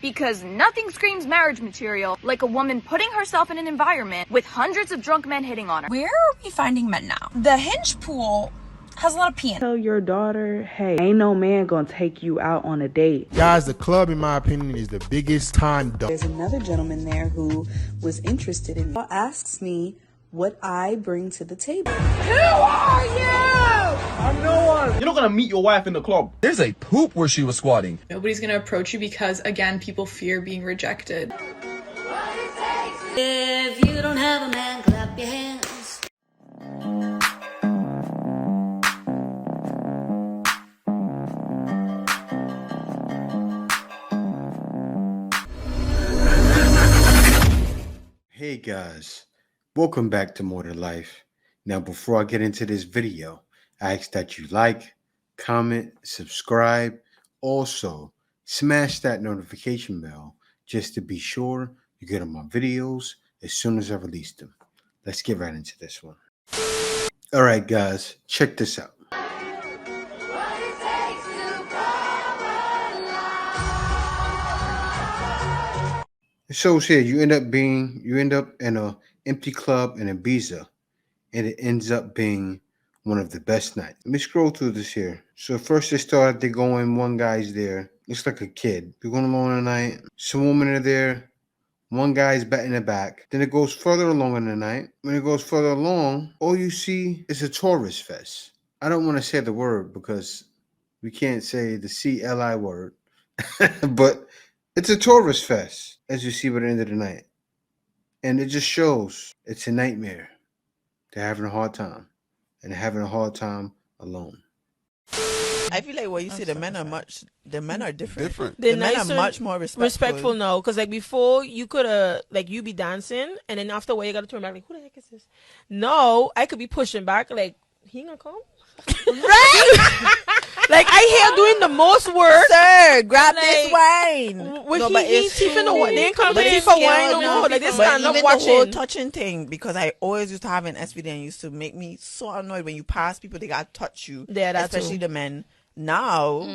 Because nothing screams marriage material like a woman putting herself in an environment with hundreds of drunk men hitting on her. Where are we finding men now? The Hinge pool has a lot of pee in it. Tell your daughter, hey, ain't no man gonna take you out on a date. Guys, the club, in my opinion, is the biggest time dump. There's another gentleman there who was interested in me. Asks me what I bring to the table. Who are you? I'm no one. You're not gonna meet your wife in the club. There's a poop where she was squatting. Nobody's gonna approach you because, again, people fear being rejected. If you don't have a man, clap your hands. Hey guys, welcome back to More Than Life. Now before I get into this video, I ask that you like, comment, subscribe. Also, smash that notification bell just to be sure you get on my videos as soon as I release them. Let's get right into this one. Alright guys, check this out. It shows here you end up in a empty club in Ibiza, and it ends up being one of the best nights. Let me scroll through this here. So first they go in, one guy's there. Looks like a kid. They're going along tonight. Some women are there. One guy's batting the back. Then it goes further along in the night. When it goes further along, all you see is a tourist fest. I don't want to say the word because we can't say the CLI word, but it's a tourist fest, as you see by the end of the night. And it just shows it's a nightmare. They're having a hard time. And they're having a hard time alone. I feel like what you say, the men are different. The men are much more respectful. No, because like before you could like you be dancing and then after a while you gotta turn back like who the heck is this? No, I could be pushing back like he gonna come? Right? Like I hear doing the most work. Sir, grab this wine. No, but it's true. They ain't coming in for wine no more. Like they stand up watching. The whole touching thing, because I always used to have an SVD and used to make me so annoyed when you pass people, they gotta touch you. Yeah, especially the men. Now,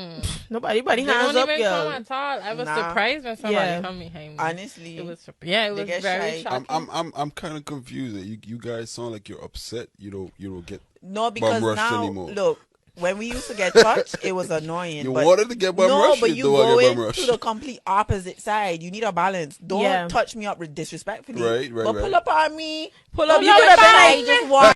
nobody hands up, girl. Come at all. I was surprised when somebody come behind me. Honestly, it was very shocking. I'm kind of confused that you guys sound like you're upset. You don't get because bum rushed now anymore. Look. When we used to get touched, it was annoying. You wanted to get bum rushed. No, but you go into the complete opposite side. You need a balance. Don't touch me up disrespectfully. Right. But pull up on me. Pull up. You could have been like, just walk.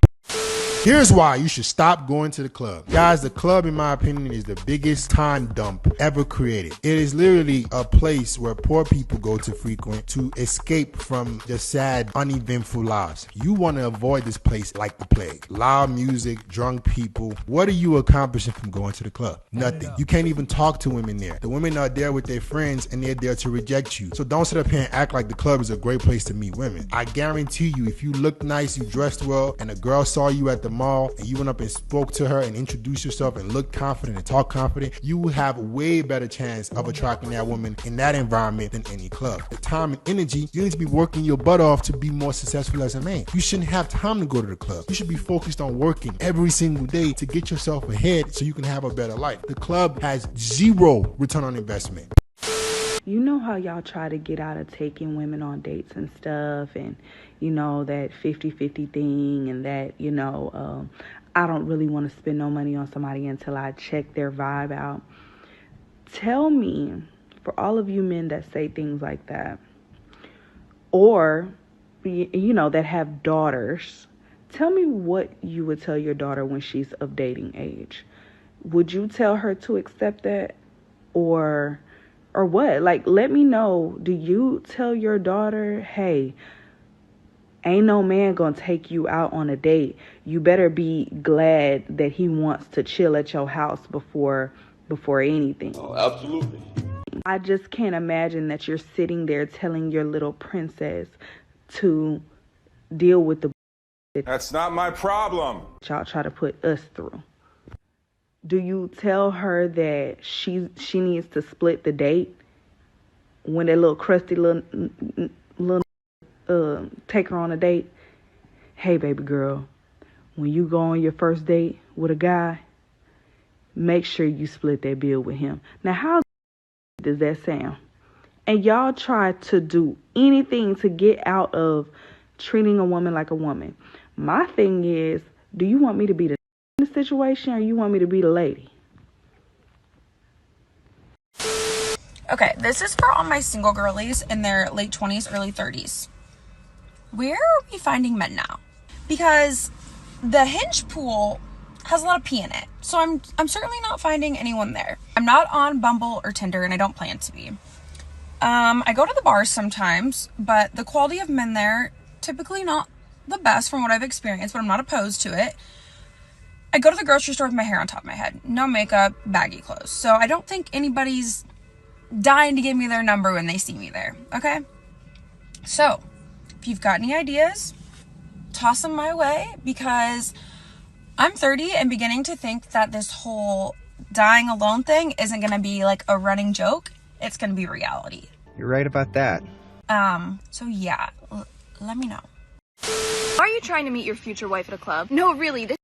Here's why you should stop going to the club. Guys, the club, in my opinion, is the biggest time dump ever created. It is literally a place where poor people go to frequent to escape from the sad, uneventful lives. You want to avoid this place like the plague. Loud music, drunk people. What are you accomplishing from going to the club? Nothing. You can't even talk to women there. The women are there with their friends and they're there to reject you. So don't sit up here and act like the club is a great place to meet women. I guarantee you, if you look nice, you dressed well, and a girl saw you at the mall and you went up and spoke to her and introduced yourself and looked confident and talked confident, you will have a way better chance of attracting that woman in that environment than any club. The time and energy, you need to be working your butt off to be more successful as a man. You shouldn't have time to go to the club. You should be focused on working every single day to get yourself ahead so you can have a better life. The club has zero return on investment. You know how y'all try to get out of taking women on dates and stuff, and you know that 50-50 thing, and that I don't really want to spend no money on somebody until I check their vibe out. Tell me, for all of you men that say things like that, or that have daughters, tell me what you would tell your daughter when she's of dating age. Would you tell her to accept that, or what? Like, let me know. Do you tell your daughter, hey, ain't no man gonna take you out on a date. You better be glad that he wants to chill at your house before anything. Oh, absolutely. I just can't imagine that you're sitting there telling your little princess to deal with the That's not my problem. Y'all try to put us through. Do you tell her that she needs to split the date when that little crusty little take her on a date? Hey, baby girl, when you go on your first date with a guy, make sure you split that bill with him. Now, how does that sound? And y'all try to do anything to get out of treating a woman like a woman. My thing is, do you want me to be the in the situation, or you want me to be the lady? Okay, this is for all my single girlies in their late 20s, early 30s. Where are we finding men now? Because the Hinge pool has a lot of pee in it. So I'm certainly not finding anyone there. I'm not on Bumble or Tinder, and I don't plan to be. I go to the bars sometimes, but the quality of men there, typically not the best from what I've experienced, but I'm not opposed to it. I go to the grocery store with my hair on top of my head. No makeup, baggy clothes. So I don't think anybody's dying to give me their number when they see me there, okay? So, if you've got any ideas, toss them my way, because I'm 30 and beginning to think that this whole dying alone thing isn't going to be like a running joke. It's going to be reality. You're right about that. So yeah, let me know. Are you trying to meet your future wife at a club? No, really, this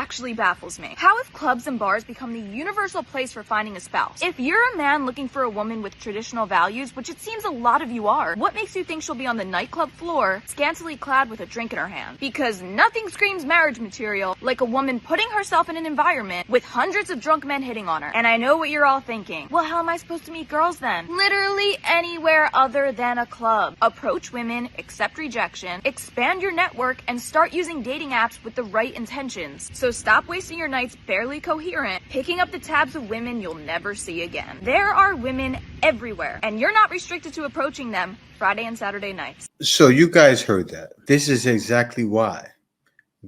actually baffles me. How have clubs and bars become the universal place for finding a spouse? If you're a man looking for a woman with traditional values, which it seems a lot of you are, what makes you think she'll be on the nightclub floor, scantily clad with a drink in her hand? Because nothing screams marriage material like a woman putting herself in an environment with hundreds of drunk men hitting on her. And I know what you're all thinking. Well, how am I supposed to meet girls then? Literally anywhere other than a club. Approach women, accept rejection, expand your network, and start using dating apps with the right intentions. So stop wasting your nights barely coherent, picking up the tabs of women you'll never see again. There are women everywhere, and you're not restricted to approaching them Friday and Saturday nights. So you guys heard that. This is exactly why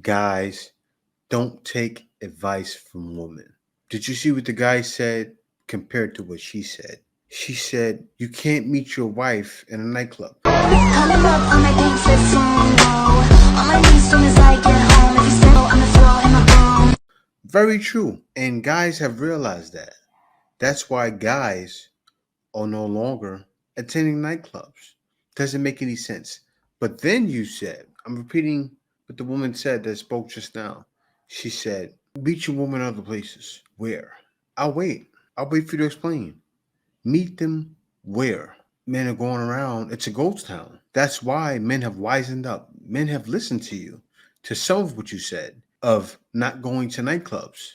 guys don't take advice from women. Did you see what the guy said compared to what she said? She said, you can't meet your wife in a nightclub. Very true. And guys have realized that. That's why guys are no longer attending nightclubs. Doesn't make any sense. But then you said, I'm repeating what the woman said that spoke just now. She said, meet your woman other places. Where? I'll wait. I'll wait for you to explain. Meet them where? Men are going around. It's a ghost town. That's why men have wisened up. Men have listened to you, to some of what you said, of not going to nightclubs.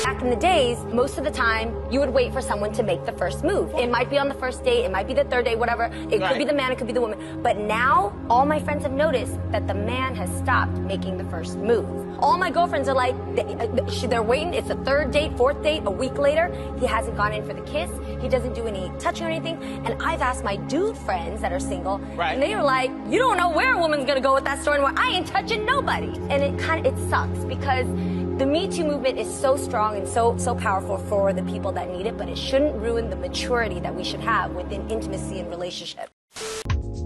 Back in the days, most of the time, you would wait for someone to make the first move. It might be on the first date, it might be the third date, whatever. It could be the man, it could be the woman. But now, all my friends have noticed that the man has stopped making the first move. All my girlfriends are like, they're waiting. It's the third date, fourth date, a week later. He hasn't gone in for the kiss. He doesn't do any touching or anything. And I've asked my dude friends that are single, and they are like, you don't know where a woman's gonna go with that story, where I ain't touching nobody. And it sucks, because the Me Too movement is so strong and so powerful for the people that need it, but it shouldn't ruin the maturity that we should have within intimacy and relationship.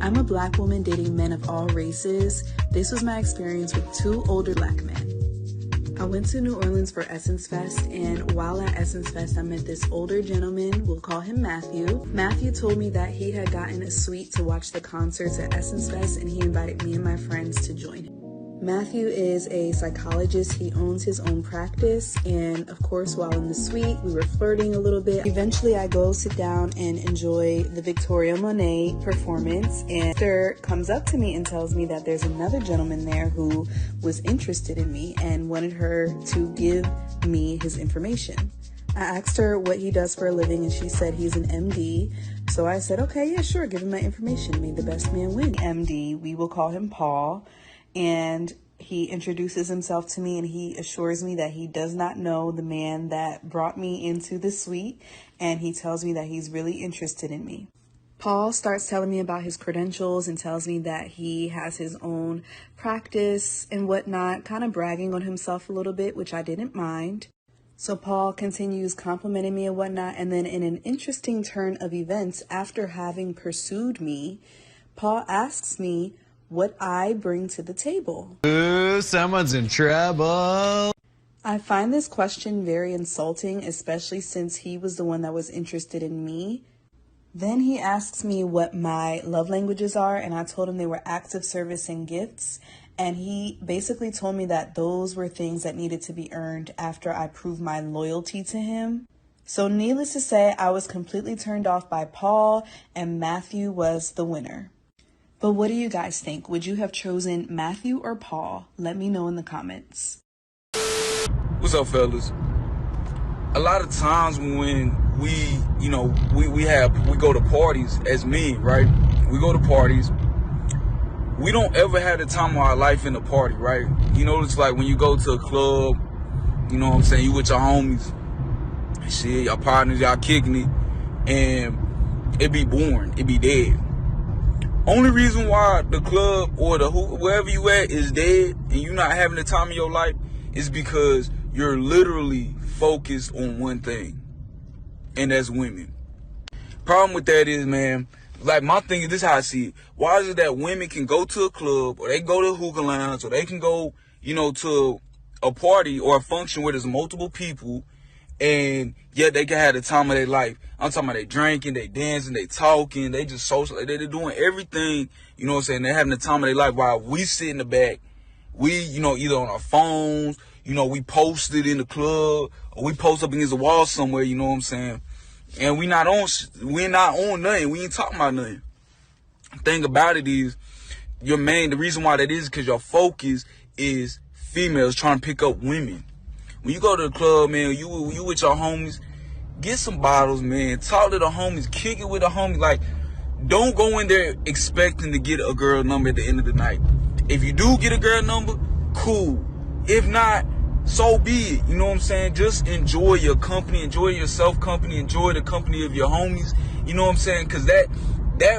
I'm a Black woman dating men of all races. This was my experience with 2 older Black men. I went to New Orleans for Essence Fest, and while at Essence Fest, I met this older gentleman. We'll call him Matthew. Matthew told me that he had gotten a suite to watch the concerts at Essence Fest, and he invited me and my friends to join him. Matthew is a psychologist. He owns his own practice, and of course, while in the suite, we were flirting a little bit. Eventually, I go sit down and enjoy the Victoria Monet performance, and Esther comes up to me and tells me that there's another gentleman there who was interested in me and wanted her to give me his information. I asked her what he does for a living, and she said he's an MD. So I said, okay, yeah, sure, give him my information. May the best man win. MD, we will call him Paul. And he introduces himself to me, and he assures me that he does not know the man that brought me into the suite, and he tells me that he's really interested in me. Paul starts telling me about his credentials and tells me that he has his own practice and whatnot, kind of bragging on himself a little bit, which I didn't mind. So Paul continues complimenting me and whatnot, and then in an interesting turn of events, after having pursued me, Paul asks me what I bring to the table. Ooh, someone's in trouble. I find this question very insulting, especially since he was the one that was interested in me. Then he asks me what my love languages are, and I told him they were acts of service and gifts. And he basically told me that those were things that needed to be earned after I proved my loyalty to him. So needless to say, I was completely turned off by Paul, and Matthew was the winner. But what do you guys think? Would you have chosen Matthew or Paul? Let me know in the comments. What's up, fellas? A lot of times when we go to parties as men, right? We go to parties. We don't ever have the time of our life in the party, right? You know, it's like when you go to a club, you know what I'm saying, you with your homies, shit, your partners, y'all kicking it, and it be boring, it be dead. Only reason why the club or wherever you at is dead and you not having the time of your life is because you're literally focused on one thing, and that's women. Problem with that is, man, like my thing is this, how I see it. Why is it that women can go to a club or they go to a hookah lounge or they can go, you know, to a party or a function where there's multiple people, and yet they can have the time of their life? I'm talking about they drinking, they dancing, they talking, they just social, they're doing everything, you know what I'm saying? They're having the time of their life while we sit in the back. We, you know, either on our phones, you know, we posted in the club or we post up against the wall somewhere, you know what I'm saying? And we're not on nothing. We ain't talking about nothing. The thing about it is, the reason why that is because your focus is females trying to pick up women. When you go to the club, man, you with your homies, get some bottles, man. Talk to the homies, kick it with the homies. Like, don't go in there expecting to get a girl number at the end of the night. If you do get a girl number, cool. If not, so be it. You know what I'm saying? Just enjoy your company, enjoy yourself company, enjoy the company of your homies. You know what I'm saying? Because that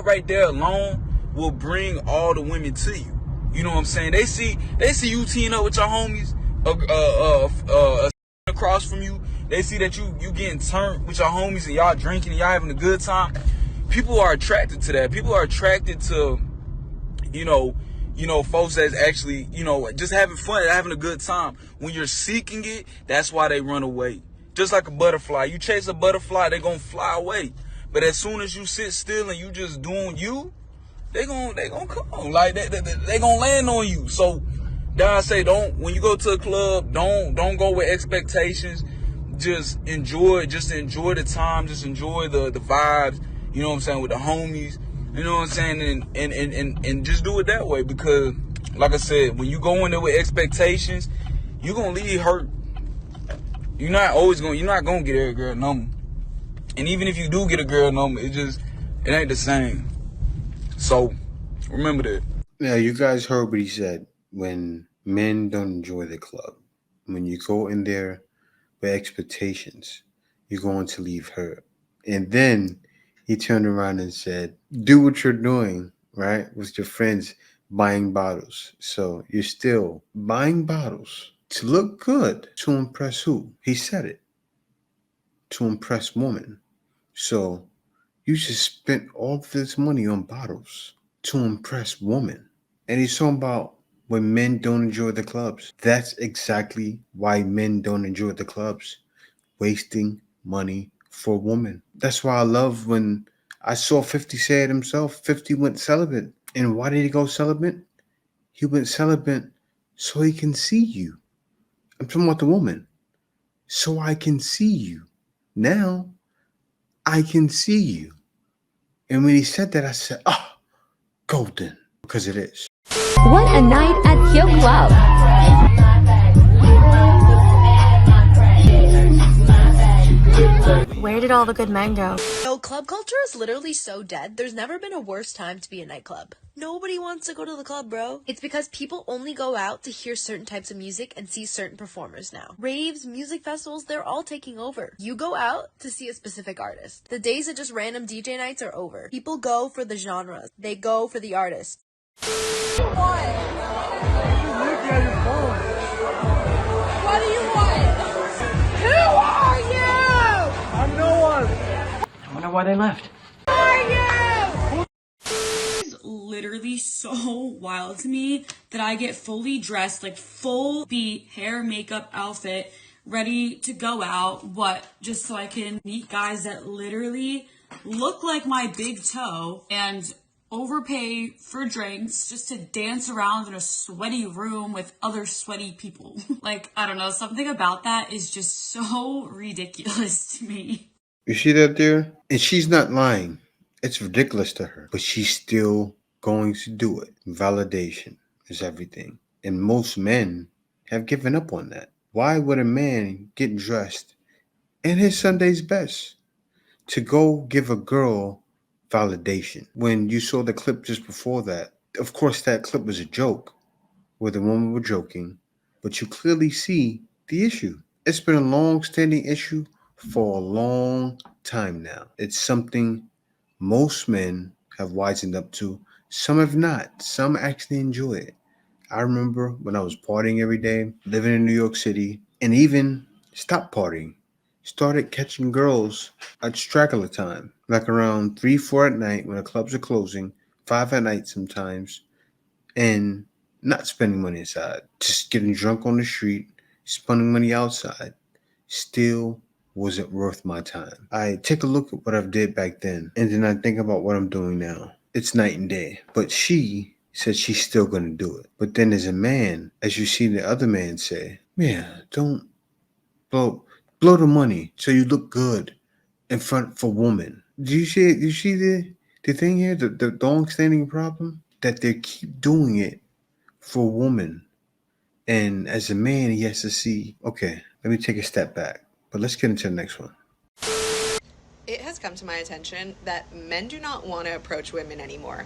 right there alone will bring all the women to you. You know what I'm saying? They see you teaming up with your homies across from you. They see that you getting turned with your homies and y'all drinking and y'all having a good time. People are attracted to that. People are attracted to, you know, folks that's actually, you know, just having fun, having a good time. When you're seeking it, that's why they run away. Just like a butterfly. You chase a butterfly, they're going to fly away. But as soon as you sit still and you just doing you, they gonna come. Like, they gonna land on you. So, I say, when you go to a club, don't go with expectations. Just enjoy the time. Just enjoy the vibes, you know what I'm saying, with the homies. You know what I'm saying? And just do it that way, because, like I said, when you go in there with expectations, you're going to leave hurt. You're not going to get every girl number. And even if you do get a girl number, it ain't the same. So, remember that. Yeah, you guys heard what he said. When men don't enjoy the club, when you go in there with expectations, you're going to leave hurt. And then he turned around and said, do what you're doing, right, with your friends, buying bottles. So you're still buying bottles to look good, to impress who? He said it. To impress women. So you just spent all this money on bottles to impress women. And he's talking about when men don't enjoy the clubs. That's exactly why men don't enjoy the clubs. Wasting money for women. That's why I love when I saw 50 say it himself. 50 went celibate. And why did he go celibate? He went celibate so he can see you. I'm talking about the woman. So I can see you. Now, I can see you. And when he said that, I said, golden. Because it is. What a night at your club. Where did all the good men go? No, club culture is literally so dead. There's never been a worse time to be a nightclub. Nobody wants to go to the club, bro. It's because people only go out to hear certain types of music and see certain performers now. Raves, music festivals, they're all taking over. You go out to see a specific artist. The days of just random DJ nights are over. People go for the genres. They go for the artist. What do you want? Who are you? I'm no one. I wonder why they left. Who are you? It's literally so wild to me that I get fully dressed, like full beat hair, makeup, outfit, ready to go out. Just so I can meet guys that literally look like my big toe and overpay for drinks just to dance around in a sweaty room with other sweaty people. Like, I don't know, something about that is just so ridiculous to me. You see that there? And she's not lying. It's ridiculous to her, but she's still going to do it. Validation is everything. And most men have given up on that. Why would a man get dressed in his Sunday's best to go give a girl validation? When you saw the clip just before that, of course, that clip was a joke where the women were joking, but you clearly see the issue. It's been a long-standing issue for a long time now. It's something most men have wisened up to. Some have not. Some actually enjoy it. I remember when I was partying every day, living in New York City, and even stopped partying. Started catching girls at straggler time, like around 3, 4 at night when the clubs are closing, 5 at night sometimes, and not spending money inside, just getting drunk on the street, spending money outside. Still wasn't worth my time. I take a look at what I've did back then, and then I think about what I'm doing now. It's night and day. But she said she's still going to do it. But then as a man, as you see the other man say, yeah, don't blow the money so you look good in front for women. Do you see it? You see the thing here, the long-standing problem? That they keep doing it for a woman. And as a man, he has to see, okay, let me take a step back. But let's get into the next one. It has come to my attention that men do not want to approach women anymore.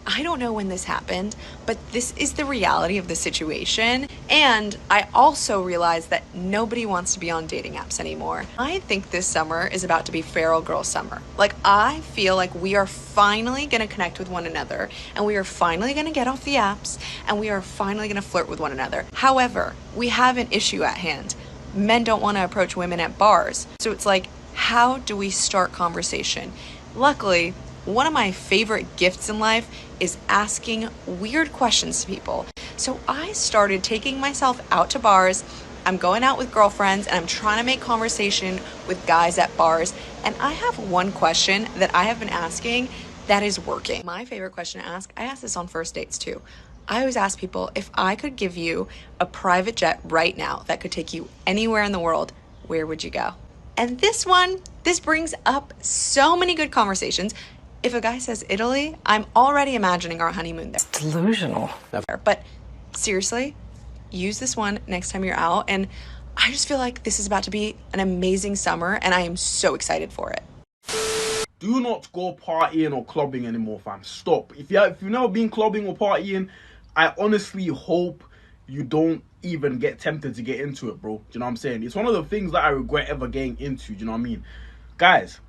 I don't know when this happened, but this is the reality of the situation. And I also realize that nobody wants to be on dating apps anymore. I think this summer is about to be feral girl summer. Like, I feel like we are finally going to connect with one another, and we are finally going to get off the apps, and we are finally going to flirt with one another. However, we have an issue at hand. Men don't want to approach women at bars. So it's like, how do we start conversation? Luckily, one of my favorite gifts in life is asking weird questions to people. So I started taking myself out to bars. I'm going out with girlfriends and I'm trying to make conversation with guys at bars. And I have one question that I have been asking that is working. My favorite question to ask, I ask this on first dates too. I always ask people, if I could give you a private jet right now that could take you anywhere in the world, where would you go? And this brings up so many good conversations. If a guy says Italy, I'm already imagining our honeymoon there. It's delusional. But seriously, use this one next time you're out. And I just feel like this is about to be an amazing summer, and I am so excited for it. Do not go partying or clubbing anymore, fam. Stop. If you've never been clubbing or partying, I honestly hope you don't even get tempted to get into it, bro. Do you know what I'm saying? It's one of the things that I regret ever getting into. Do you know what I mean? Guys,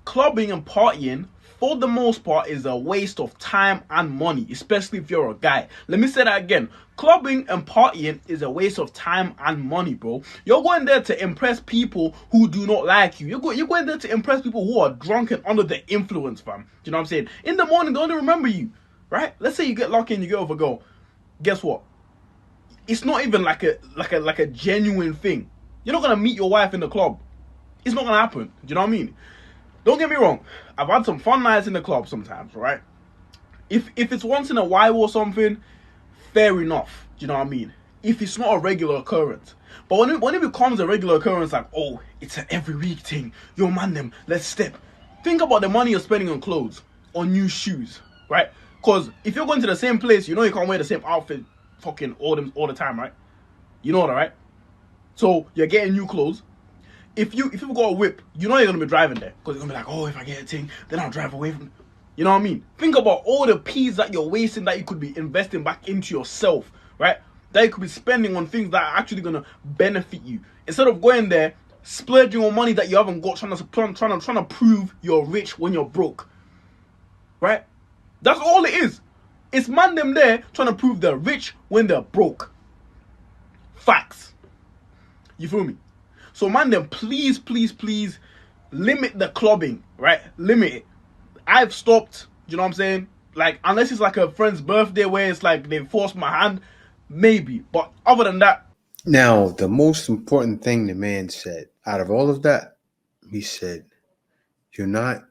clubbing and partying, for the most part, is a waste of time and money, especially if you're a guy. Let me say that again. Clubbing and partying is a waste of time and money, bro. You're going there to impress people who do not like you. You're going there to impress people who are drunk and under the influence, fam. Do you know what I'm saying? In the morning, they only remember you, right? Let's say you get lucky and you get over go. Guess what? It's not even like a genuine thing. You're not gonna meet your wife in the club. It's not gonna happen. Do you know what I mean? Don't get me wrong. I've had some fun nights in the club sometimes, right? If it's once in a while or something, fair enough. Do you know what I mean? If it's not a regular occurrence. But when it becomes a regular occurrence, like, oh, it's an every week thing. Yo, man, them, let's step. Think about the money you're spending on clothes, on new shoes, right? Because if you're going to the same place, you know you can't wear the same outfit fucking all the time, right? You know that, right? So you're getting new clothes. If you've got a whip, you know you're gonna be driving there because you're gonna be like, oh, if I get a thing, then I'll drive away from. You know what I mean? Think about all the peas that you're wasting that you could be investing back into yourself, right? That you could be spending on things that are actually gonna benefit you instead of going there splurging on money that you haven't got, trying to prove you're rich when you're broke, right? That's all it is. It's man them there trying to prove they're rich when they're broke. Facts. You feel me? So man them, please limit the clubbing, right? Limit it. I've stopped, you know what I'm saying? Like, unless it's like a friend's birthday where it's like they forced my hand, maybe. But other than that. Now, the most important thing the man said, out of all of that, he said, you're not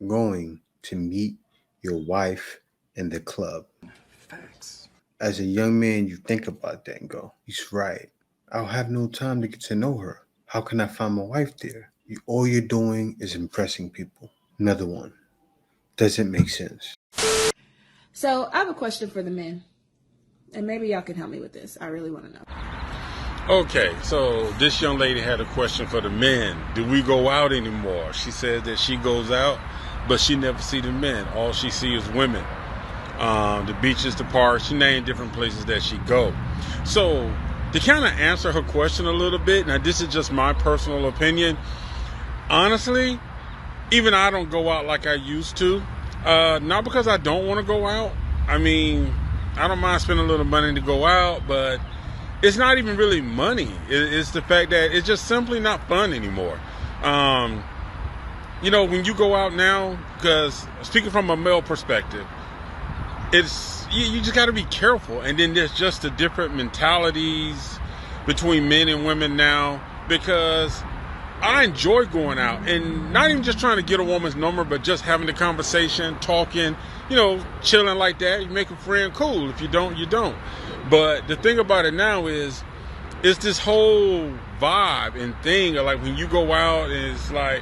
going to meet your wife in the club. Facts. As a young man, you think about that and go, he's right. I'll have no time to get to know her. How can I find my wife there? All you're doing is impressing people. Another one. Doesn't make sense. So I have a question for the men. And maybe y'all can help me with this. I really want to know. Okay, so this young lady had a question for the men. Do we go out anymore? She said that she goes out, but she never see the men. All she see is women. The beaches, the parks, she named different places that she go. So to kind of answer her question a little bit, now this is just my personal opinion. Honestly, even I don't go out like I used to. Not because I don't want to go out. I mean, I don't mind spending a little money to go out, but it's not even really money. It's the fact that it's just simply not fun anymore. You know, when you go out now, because speaking from a male perspective, it's you just got to be careful. And then there's just the different mentalities between men and women now, because I enjoy going out and not even just trying to get a woman's number, but just having the conversation, talking, you know, chilling like that. You make a friend, cool. If you don't, you don't. But the thing about it now is, it's this whole vibe and thing of like when you go out, and it's like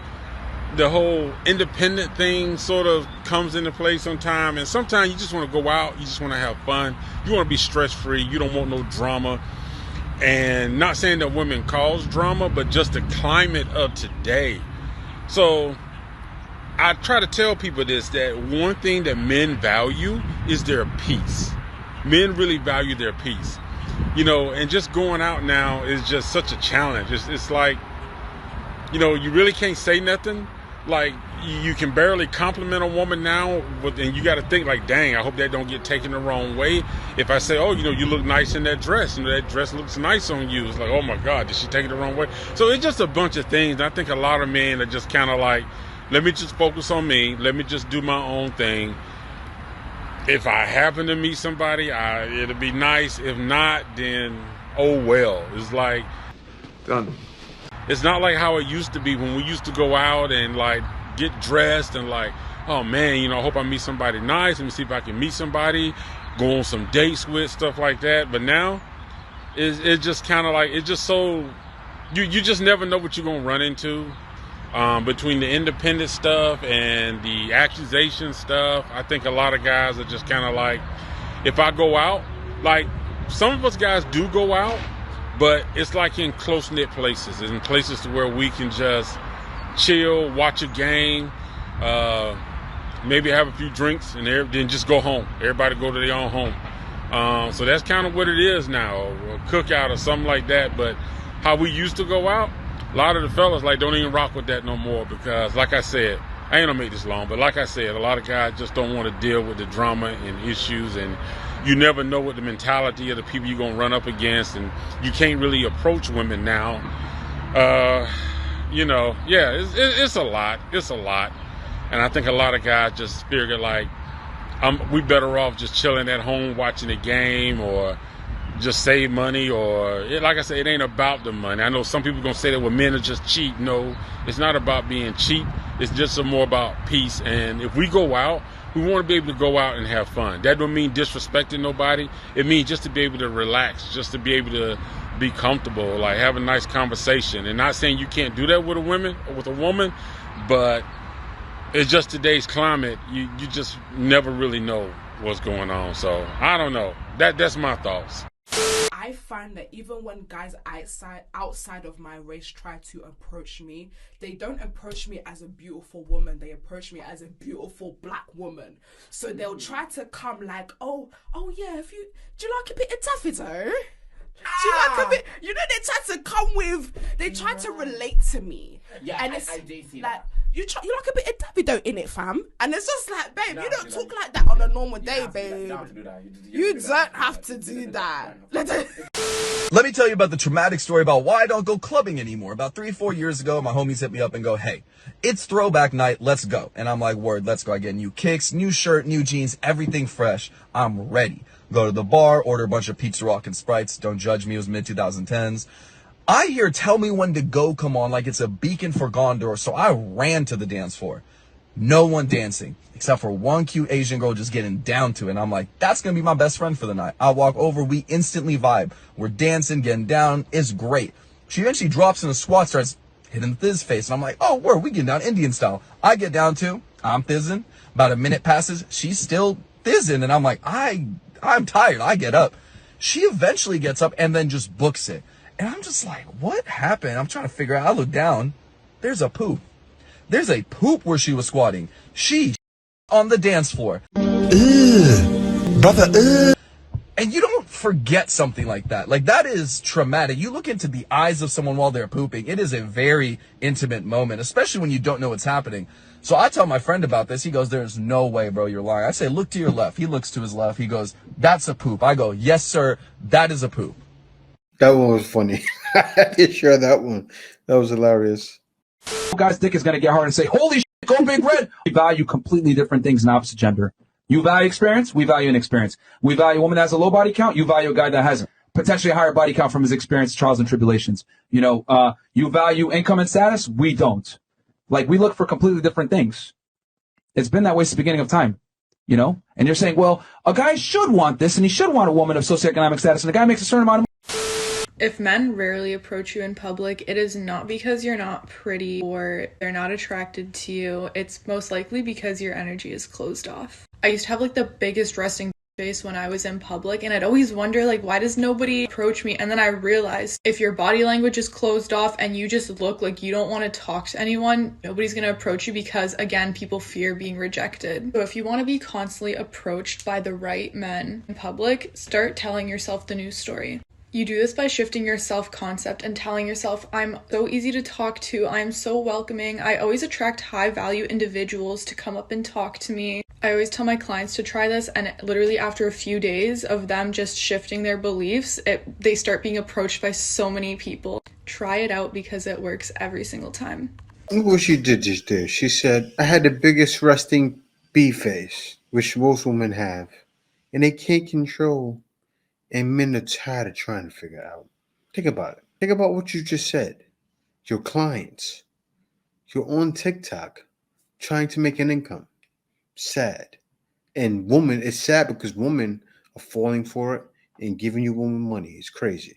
the whole independent thing sort of comes into play sometime. And sometimes you just want to go out, you just want to have fun, you want to be stress-free, you don't want no drama. And not saying that women cause drama, but just the climate of today. So I try to tell people this, that one thing that men value is their peace. Men really value their peace. You know, and just going out now is just such a challenge. It's like, you know, you really can't say nothing. Like, you can barely compliment a woman now, and you got to think like, dang, I hope that don't get taken the wrong way. If I say, oh, you know, you look nice in that dress, you know, that dress looks nice on you, it's like, oh my God, did she take it the wrong way? So it's just a bunch of things. I think a lot of men are just kind of like, let me just focus on me. Let me just do my own thing. If I happen to meet somebody, it'll be nice. If not, then oh well. It's like, done. It's not like how it used to be when we used to go out and like get dressed and like, oh man, you know, I hope I meet somebody nice. Let me see if I can meet somebody, go on some dates with, stuff like that. But now it's just kind of like, it's just so, you just never know what you're going to run into. Between the independent stuff and the accusation stuff, I think a lot of guys are just kind of like, if I go out, like some of us guys do go out, but it's like in close-knit places, in places to where we can just chill, watch a game, maybe have a few drinks, and then just go home. Everybody go to their own home. So that's kind of what it is now, a cookout or something like that. But how we used to go out, a lot of the fellas like don't even rock with that no more, because like I said, I ain't gonna make this long, but like I said, a lot of guys just don't want to deal with the drama and issues, and you never know what the mentality of the people you're gonna run up against, and you can't really approach women now. You know, yeah, it's a lot. It's a lot. And I think a lot of guys just figure like, we better off just chilling at home watching the game, or just save money, or like I said, it ain't about the money. I know some people gonna say that, well, men are just cheap. No, it's not about being cheap. It's just more about peace. And if we go out, we want to be able to go out and have fun. That don't mean disrespecting nobody. It means just to be able to relax, just to be able to be comfortable, like have a nice conversation. And not saying you can't do that with a woman, but it's just today's climate. You just never really know what's going on. So I don't know. That's my thoughts. I find that even when guys outside of my race try to approach me, they don't approach me as a beautiful woman. They approach me as a beautiful black woman. So they'll try to come like, oh yeah, do you like a bit of taffeta? Do you like a bit? You know, they try to come with. They try to relate to me. Yeah, and I do see like, that. You like a bit of Davido in it, fam? And it's just like, babe, you don't talk like that on a normal day, babe. You don't have to do that. Let me tell you about the traumatic story about why I don't go clubbing anymore. About 3-4 years ago, my homies hit me up and go, hey, it's throwback night, let's go. And I'm like, word, let's go. I get new kicks, new shirt, new jeans, everything fresh. I'm ready. Go to the bar, order a bunch of Pizza Rock and Sprites. Don't judge me, it was mid-2010s. I hear Tell Me When to Go come on like it's a beacon for Gondor, so I ran to the dance floor. No one dancing, except for one cute Asian girl just getting down to it. And I'm like, that's going to be my best friend for the night. I walk over, we instantly vibe. We're dancing, getting down. It's great. She eventually drops in a squat, starts hitting the thiz face. And I'm like, oh, where we getting down Indian style. I get down too. I'm thizzing. About a minute passes. She's still thizzing. And I'm like, I'm tired. I get up. She eventually gets up and then just books it. And I'm just like, what happened? I'm trying to figure out. I look down. There's a poop. There's a poop where she was squatting. She on the dance floor. Brother, And you don't forget something like that. Like, that is traumatic. You look into the eyes of someone while they're pooping. It is a very intimate moment, especially when you don't know what's happening. So I tell my friend about this. He goes, there's no way, bro, you're lying. I say, look to your left. He looks to his left. He goes, that's a poop. I go, yes, sir, that is a poop. That one was funny. I did share that one. That was hilarious. Guy's dick is going to get hard and say, holy shit, go big red. We value completely different things in opposite gender. You value experience, we value inexperience. We value a woman that has a low body count, you value a guy that has potentially a higher body count from his experience, trials, and tribulations. You know, you value income and status, we don't. Like, we look for completely different things. It's been that way since the beginning of time, you know? And you're saying, well, a guy should want this, and he should want a woman of socioeconomic status, and a guy makes a certain amount of money. If men rarely approach you in public, it is not because you're not pretty or they're not attracted to you. It's most likely because your energy is closed off. I used to have like the biggest resting face when I was in public, and I'd always wonder, like, why does nobody approach me? And then I realized if your body language is closed off and you just look like you don't want to talk to anyone, nobody's going to approach you because, again, people fear being rejected. So if you want to be constantly approached by the right men in public, start telling yourself the news story. You do this by shifting your self-concept and telling yourself, I'm so easy to talk to, I'm so welcoming, I always attract high-value individuals to come up and talk to me. I always tell my clients to try this, and literally after a few days of them just shifting their beliefs, they start being approached by so many people. Try it out because it works every single time. Look what she did just there. She said, I had the biggest resting bee face, which most women have, and they can't control. And men are tired of trying to figure it out. Think about it. Think about what you just said. Your clients. You're on TikTok trying to make an income. Sad. And women, it's sad because women are falling for it and giving you women money. It's crazy.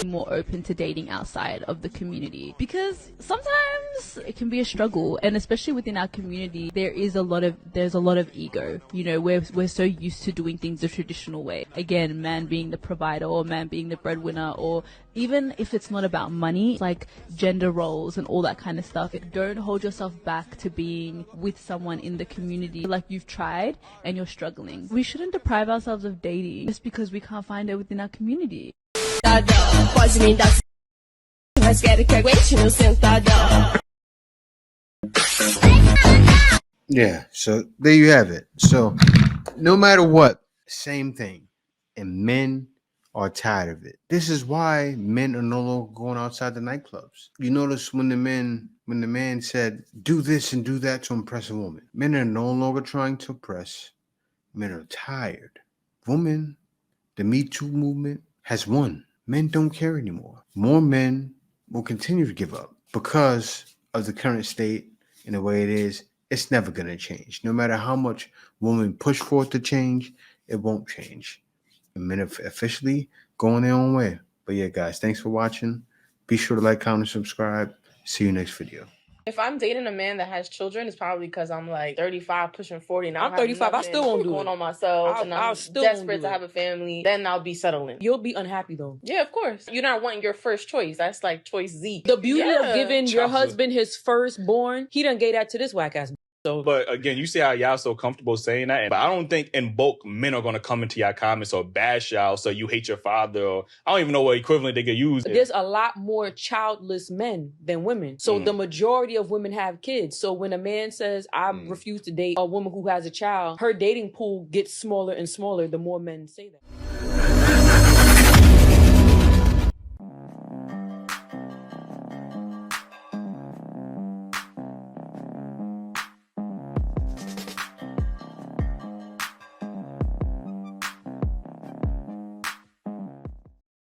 More open to dating outside of the community, because sometimes it can be a struggle, and especially within our community there's a lot of ego. You know, we're so used to doing things the traditional way, again, man being the provider or man being the breadwinner, or even if it's not about money, like gender roles and all that kind of stuff. Don't hold yourself back to being with someone in the community like you've tried and you're struggling. We shouldn't deprive ourselves of dating just because we can't find it within our community. Pode me dar mas quero que aguente no sentadão. Yeah, so there you have it. So no matter what, same thing. And men are tired of it. This is why men are no longer going outside the nightclubs. You notice when the man said, do this and do that to impress a woman. Men are no longer trying to impress. Men are tired. Women, the Me Too movement has won. Men don't care anymore. More men will continue to give up because of the current state and the way it is. It's never going to change. No matter how much women push for it to change, it won't change. And men are officially going their own way. But yeah, guys, thanks for watching. Be sure to like, comment, and subscribe. See you next video. If I'm dating a man that has children, it's probably because I'm like 35, pushing 40. And I'm 35. I still won't do going it. on myself, and I'm still desperate to have a family. Then I'll be settling. You'll be unhappy though. Yeah, of course. You're not wanting your first choice. That's like choice Z. The beauty of giving your husband his firstborn, he done gave that to this whack ass. So, but again, you see how y'all so comfortable saying that, but I don't think in bulk men are gonna come into y'all comments or bash y'all. So you hate your father, or I don't even know what equivalent they could use. There's a lot more childless men than women, so the majority of women have kids. So when a man says I refuse to date a woman who has a child, her dating pool gets smaller and smaller the more men say that.